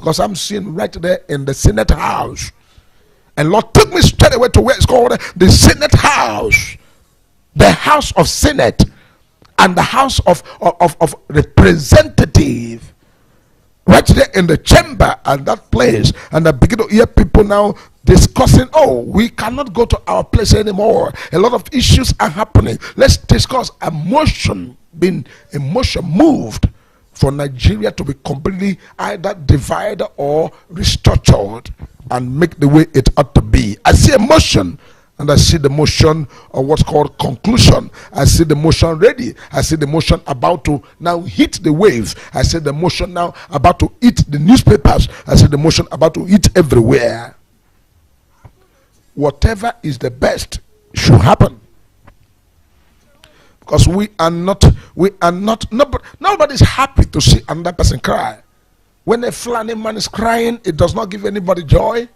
because I'm seeing right there in the Senate House. And Lord took me straight away to where it's called the Senate House, the House of Senate, and the House of Representative. Right there in the chamber at that place, and I begin to hear people now discussing, oh, we cannot go to our place anymore. A lot of issues are happening. Let's discuss emotion, being emotion moved for Nigeria to be completely either divided or restructured and make the way it ought to be. I see emotion. And I see the motion of what's called conclusion. I see the motion ready. I see the motion about to now hit the wave. I see the motion now about to hit the newspapers. I see the motion about to hit everywhere. Whatever is the best should happen. Because nobody's happy to see another person cry. When a Fulani man is crying, it does not give anybody joy.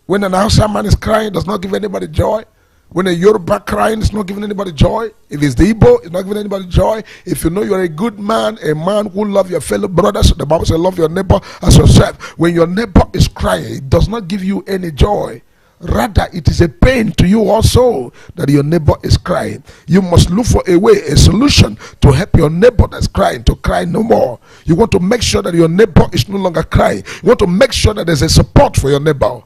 When an Hausa man is crying, it does not give anybody joy. When a Yoruba crying, it's not giving anybody joy. If it's the Igbo, it's not giving anybody joy. If you know you're a good man, a man who loves your fellow brothers, the Bible says love your neighbor as yourself. When your neighbor is crying, it does not give you any joy. Rather, it is a pain to you also that your neighbor is crying. You must look for a way, a solution to help your neighbor that's crying to cry no more. You want to make sure that your neighbor is no longer crying. You want to make sure that there's a support for your neighbor.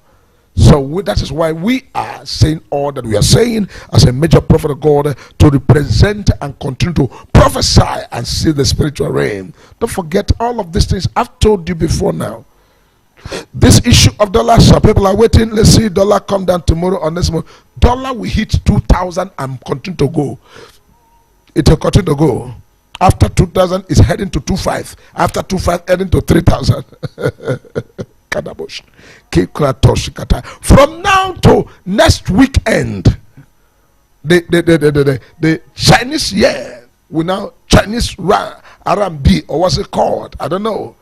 So that is why we are saying all that we are saying as a major prophet of God, to represent and continue to prophesy and see the spiritual realm. Don't forget all of these things I've told you before now. This issue of dollar, some people are waiting. Let's see dollar come down tomorrow or next month. Dollar will hit 2,000 and continue to go. It will continue to go. After 2,000, it's heading to 2,500. After 2,500, heading to 3,000. From now to next weekend, the Chinese year will now Chinese RMB, or what's it called? I don't know.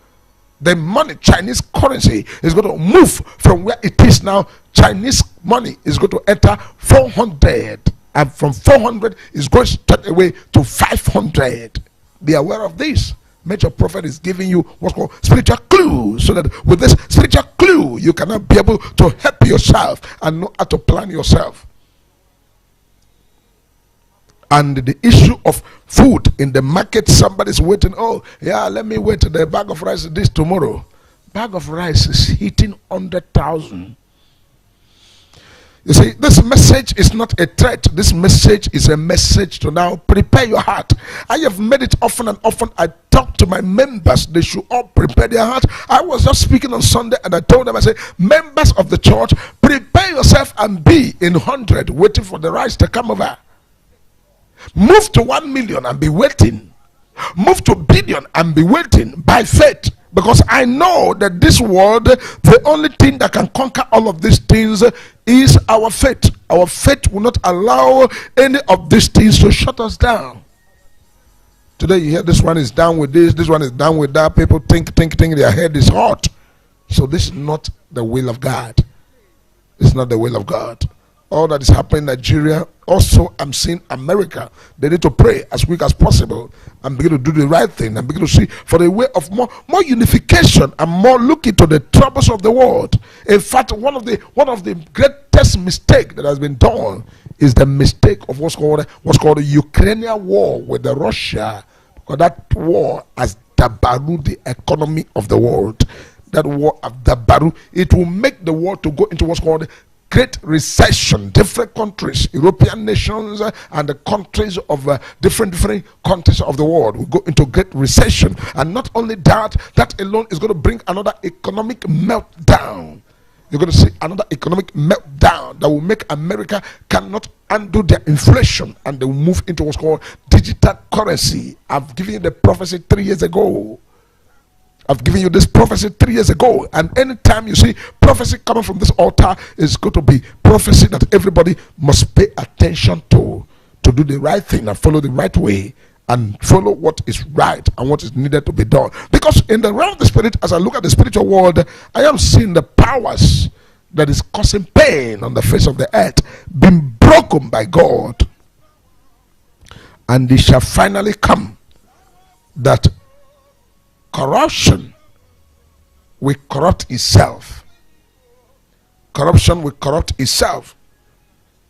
The money, Chinese currency, is going to move from where it is now. Chinese money is going to enter 400, and from 400 is going straight away to 500. Be aware of this. Major prophet is giving you what's called spiritual clue, so that with this spiritual clue you cannot be able to help yourself and know how to plan yourself. And the issue of food in the market, somebody's waiting. Oh yeah, let me wait. The bag of rice this tomorrow. Bag of rice is hitting 100,000. You see, this message is not a threat. This message is a message to now prepare your heart. I have made it often and often. I talk to my members. They should all prepare their heart. I was just speaking on Sunday and I told them, I said, members of the church, prepare yourself and be in 100 waiting for the rice to come over. Move to 1 million and be waiting. Move to billion and be waiting by faith. Because I know that this world, the only thing that can conquer all of these things is our faith. Our faith will not allow any of these things to shut us down. Today you hear this one is down with this one is down with that. People think, their head is hot. So this is not the will of God. It's not the will of God. All that is happening in Nigeria, also I'm seeing America. They need to pray as quick as possible and begin to do the right thing and begin to see for the way of more unification and more looking to the troubles of the world. In fact, one of the greatest mistake that has been done is the mistake of what's called the Ukrainian war with the Russia. Because that war has dabaru the economy of the world. That war of dabaru, it will make the world to go into what's called great recession. Different countries, European nations, and the countries of different countries of the world will go into great recession. And not only that, that alone is going to bring another economic meltdown. You're going to see another economic meltdown that will make America cannot undo their inflation, and they will move into what's called digital currency. I've given you the prophecy 3 years ago. I've given you this prophecy 3 years ago, and anytime you see prophecy coming from this altar, it's going to be prophecy that everybody must pay attention to do the right thing and follow the right way and follow what is right and what is needed to be done. Because in the realm of the spirit, as I look at the spiritual world, I am seeing the powers that is causing pain on the face of the earth being broken by God, and it shall finally come that corruption will corrupt itself. Corruption will corrupt itself.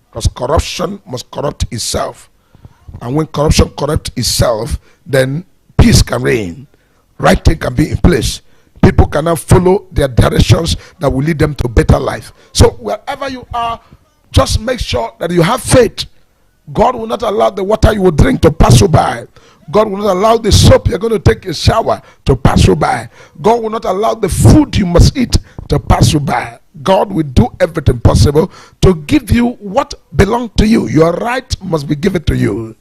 Because corruption must corrupt itself. And when corruption corrupts itself, then peace can reign. Right thing can be in place. People cannot follow their directions that will lead them to better life. So wherever you are, just make sure that you have faith. God will not allow the water you will drink to pass you by. God will not allow the soap you're going to take a shower to pass you by. God will not allow the food you must eat to pass you by. God will do everything possible to give you what belongs to you. Your right must be given to you.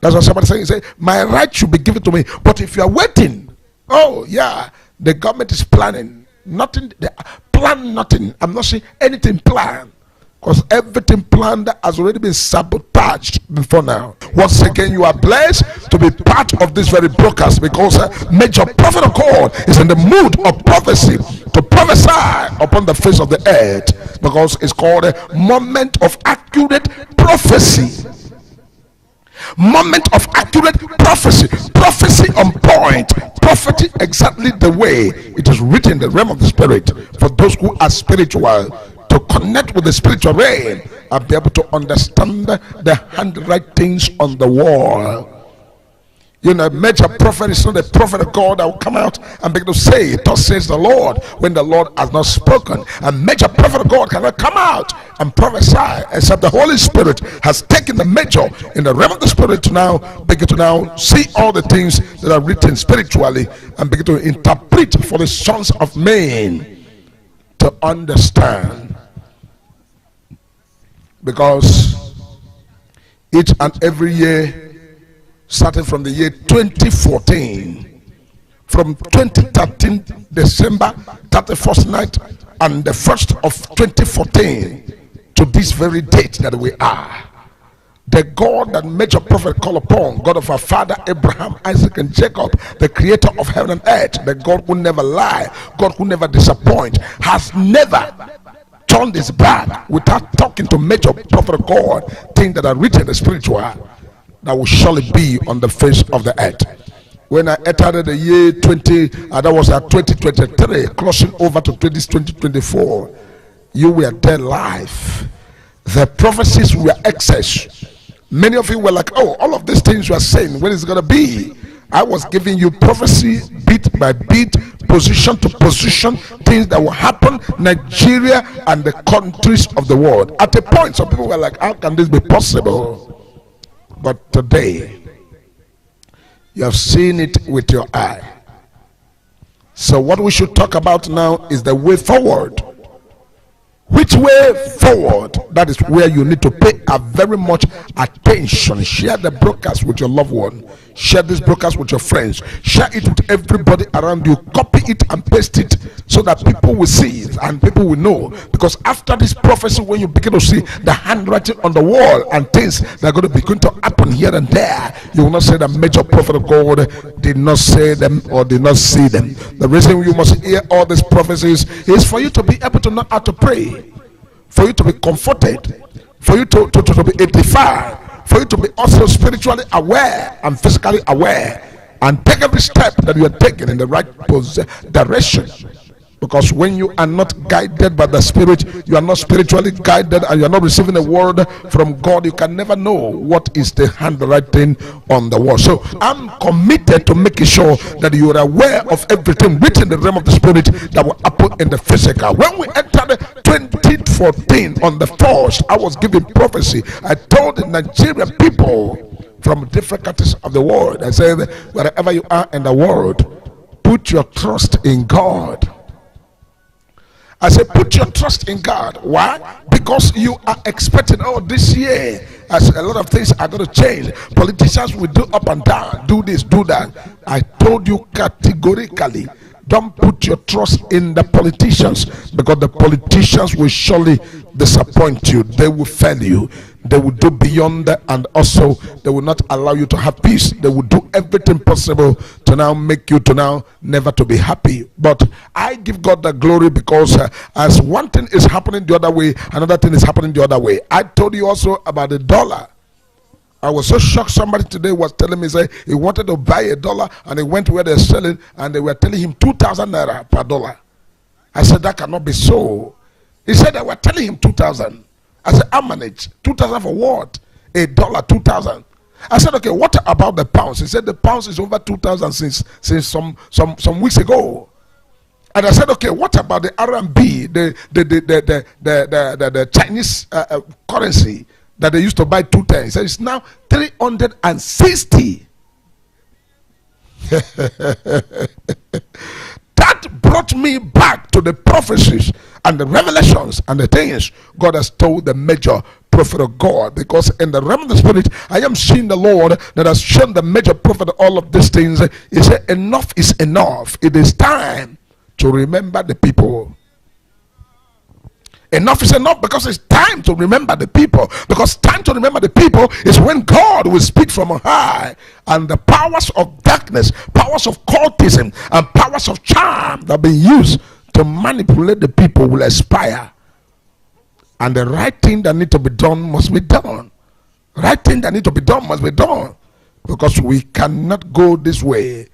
That's what somebody saying. Say, my right should be given to me. But if you are waiting, oh yeah, the government is planning. Nothing, they plan nothing. I'm not saying anything planned. Because everything planned has already been sabotaged before now. Once again, you are blessed to be part of this very broadcast, because Major Prophet of God is in the mood of prophecy to prophesy upon the face of the earth, because it's called a moment of accurate prophecy. Moment of accurate prophecy. Prophecy on point. Prophecy exactly the way it is written in the realm of the spirit, for those who are spiritual, to connect with the spiritual realm and be able to understand the handwritings on the wall. You know, a major prophet is not a prophet of God that will come out and begin to say, thus says the Lord, when the Lord has not spoken. A major prophet of God cannot come out and prophesy except the Holy Spirit has taken the major in the realm of the spirit to now begin to now see all the things that are written spiritually and begin to interpret for the sons of men to understand. Because each and every year, starting from the year 2014, from 2013 December 31st night and the 1st of 2014 to this very date that we are, the God that Major Prophet called upon, God of our father Abraham, Isaac and Jacob, the creator of heaven and earth, the God who never lie, God who never disappoint, has never turned his back without talking to Major Prophet of God, things that are written in the spiritual that will surely be on the face of the earth. When I entered the year 2023, crossing over to 2024, you were there live. The prophecies were excess. Many of you were like, oh, all of these things you are saying, when is it going to be? I was giving you prophecy bit by bit, position to position, things that will happen, Nigeria and the countries of the world. At a point, some people were like, how can this be possible? But today, you have seen it with your eye. So what we should talk about now is the way forward. Which way forward? That is where you need to pay a very much attention. Share the broadcast with your loved one. Share this broadcast with your friends. Share it with everybody around you. Copy it and paste it so that people will see it and people will know. Because after this prophecy, when you begin to see the handwriting on the wall and things that are going to begin to happen here and there, you will not say the Major Prophet of God did not say them or did not see them. The reason you must hear all these prophecies is for you to be able to know how to pray, for you to be comforted, for you to be edified, for you to be also spiritually aware and physically aware, and take every step that you are taking in the right direction. Because when you are not guided by the Spirit, you are not spiritually guided, and you are not receiving a word from God, you can never know what is the handwriting on the wall. So I'm committed to making sure that you are aware of everything written in the realm of the Spirit that will happen in the physical. When we entered 2014 on the 1st, I was giving prophecy. I told the Nigerian people from different countries of the world, I said, wherever you are in the world, put your trust in God. I say, put your trust in God. Why? Because you are expecting, oh, this year, as a lot of things are going to change. Politicians will do up and down, do this, do that. I told you categorically, don't put your trust in the politicians, because the politicians will surely disappoint you. They will fail you. They will do beyond that, and also they will not allow you to have peace. They will do everything possible to now make you to now never to be happy. But I give God the glory, because as one thing is happening the other way, another thing is happening the other way. I told you also about the dollar. I was so shocked. Somebody today was telling me, say he wanted to buy $1 and he went where they're selling and they were telling him 2,000 naira per dollar. I said, that cannot be so. He said, they were telling him 2,000. I said, I manage 2,000 for what? $1, 2,000. I said, okay, what about the pounds? He said the pounds is over 2,000 since some weeks ago. And I said, okay, what about the RMB, the Chinese currency that they used to buy 210? He said it's now 360. That brought me back to the prophecies and the revelations and the things God has told the major prophet of God, because in the realm of the spirit I am seeing the Lord that has shown the major prophet all of these things. He said enough is enough. It is time to remember the people. Enough is enough, because it's time to remember the people. Because time to remember the people is when God will speak from on high, and the powers of darkness, powers of cultism, and powers of charm that have been used to manipulate the people will expire. And the right thing that need to be done must be done. Right thing that need to be done must be done. Because we cannot go this way.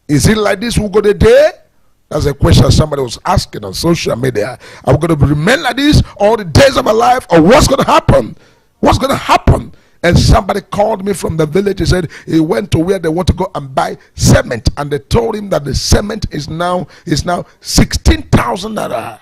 Is it like this? We'll go the day? That's a question somebody was asking on social media. Are we going to remain like this all the days of our life? Or what's going to happen? What's going to happen? And somebody called me from the village. He said he went to where they want to go and buy cement. And they told him that the cement is now 16,000 naira.